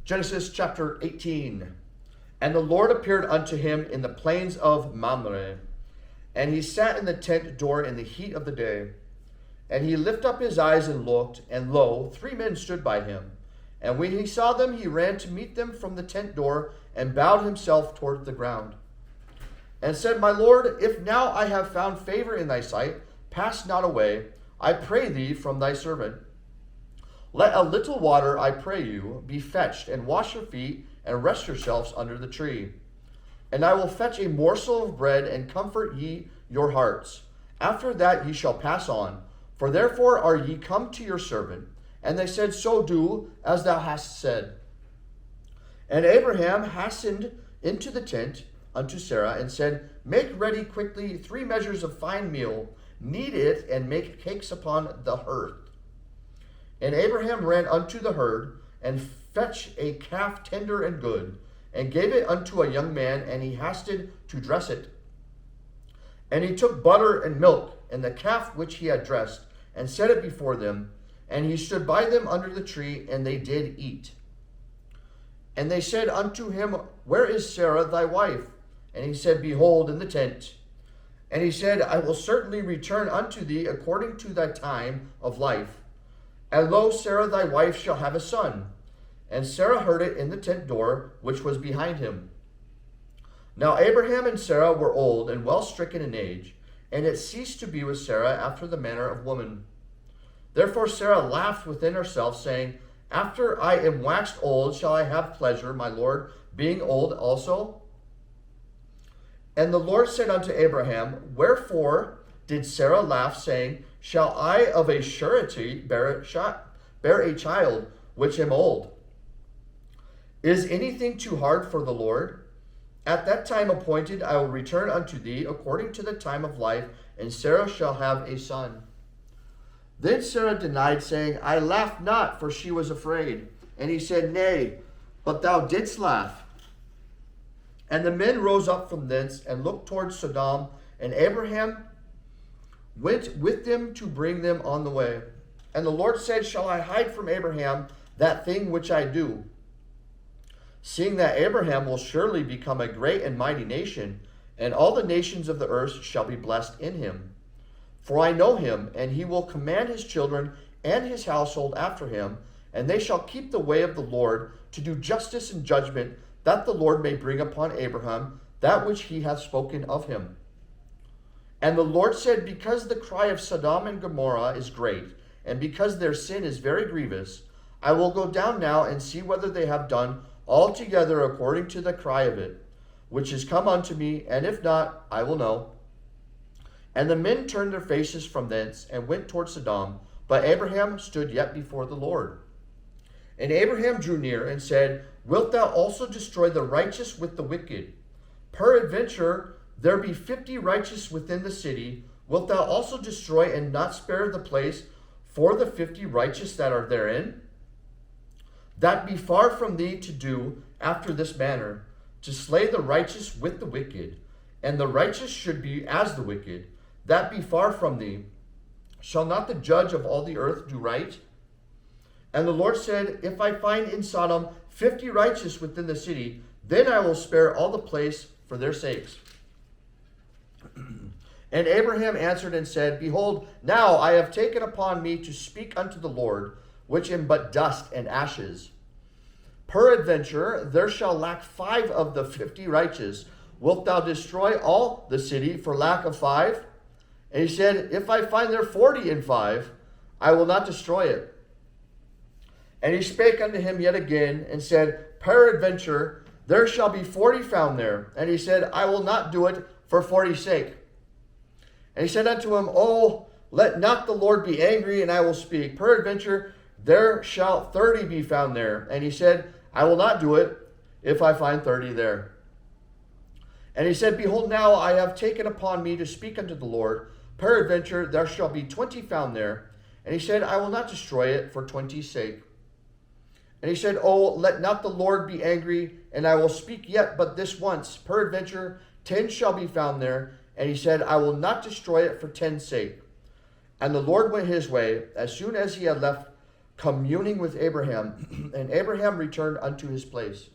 Genesis chapter 18. And the Lord appeared unto him in the plains of Mamre, and he sat in the tent door in the heat of the day. And he lifted up his eyes and looked, and lo, 3 men stood by him. And when he saw them, he ran to meet them from the tent door, and bowed himself toward the ground, and said, My Lord, if now I have found favor in thy sight, pass not away, I pray thee, from thy servant. Let a little water, I pray you, be fetched, and wash your feet, and rest yourselves under the tree. And I will fetch a morsel of bread, and comfort ye your hearts. After that ye shall pass on, for therefore are ye come to your servant. And they said, So do as thou hast said. And Abraham hastened into the tent unto Sarah, and said, Make ready quickly 3 measures of fine meal, knead it, and make cakes upon the hearth. And Abraham ran unto the herd, and fetched a calf tender and good, and gave it unto a young man, and he hasted to dress it. And he took butter and milk, and the calf which he had dressed, and set it before them. And he stood by them under the tree, and they did eat. And they said unto him, Where is Sarah thy wife? And he said, Behold, in the tent. And he said, I will certainly return unto thee according to thy time of life. And lo, Sarah thy wife shall have a son. And Sarah heard it in the tent door, which was behind him. Now Abraham and Sarah were old and well stricken in age, and it ceased to be with Sarah after the manner of woman. Therefore Sarah laughed within herself, saying, After I am waxed old, shall I have pleasure, my Lord, being old also? And the Lord said unto Abraham, Wherefore did Sarah laugh, saying, Shall I of a surety bear a child, which am old? Is anything too hard for the Lord? At that time appointed I will return unto thee according to the time of life, and Sarah shall have a son. Then Sarah denied, saying, I laughed not, for she was afraid. And he said, Nay, but thou didst laugh. And the men rose up from thence, and looked toward Sodom, and Abraham went with them to bring them on the way. And the Lord said, Shall I hide from Abraham that thing which I do? Seeing that Abraham will surely become a great and mighty nation, and all the nations of the earth shall be blessed in him. For I know him, and he will command his children and his household after him, and they shall keep the way of the Lord, to do justice and judgment, that the Lord may bring upon Abraham that which he hath spoken of him. And the Lord said, Because the cry of Sodom and Gomorrah is great, and because their sin is very grievous, I will go down now and see whether they have done altogether according to the cry of it, which is come unto me, and if not, I will know. And the men turned their faces from thence, and went toward Sodom, but Abraham stood yet before the Lord. And Abraham drew near, and said, Wilt thou also destroy the righteous with the wicked? Peradventure there be 50 righteous within the city. Wilt thou also destroy and not spare the place for the 50 righteous that are therein? That be far from thee to do after this manner, to slay the righteous with the wicked, and the righteous should be as the wicked. That be far from thee. Shall not the judge of all the earth do right? And the Lord said, If I find in Sodom 50 righteous within the city, then I will spare all the place for their sakes. And Abraham answered and said, Behold, now I have taken upon me to speak unto the Lord, which am but dust and ashes. Peradventure there shall lack 5 of the 50 righteous. Wilt thou destroy all the city for lack of 5? And he said, If I find there 40 and 5, I will not destroy it. And he spake unto him yet again, and said, Peradventure there shall be 40 found there. And he said, I will not do it for 40's sake. And he said unto him, Oh, let not the Lord be angry, and I will speak. Peradventure there shall 30 be found there. And he said, I will not do it if I find 30 there. And he said, Behold, now I have taken upon me to speak unto the Lord. Peradventure there shall be 20 found there. And he said, I will not destroy it for 20's sake. And he said, Oh, let not the Lord be angry, and I will speak yet but this once. Peradventure 10 shall be found there. And he said, I will not destroy it for 10's sake. And the Lord went his way. As soon as he had left communing with Abraham, and Abraham returned unto his place.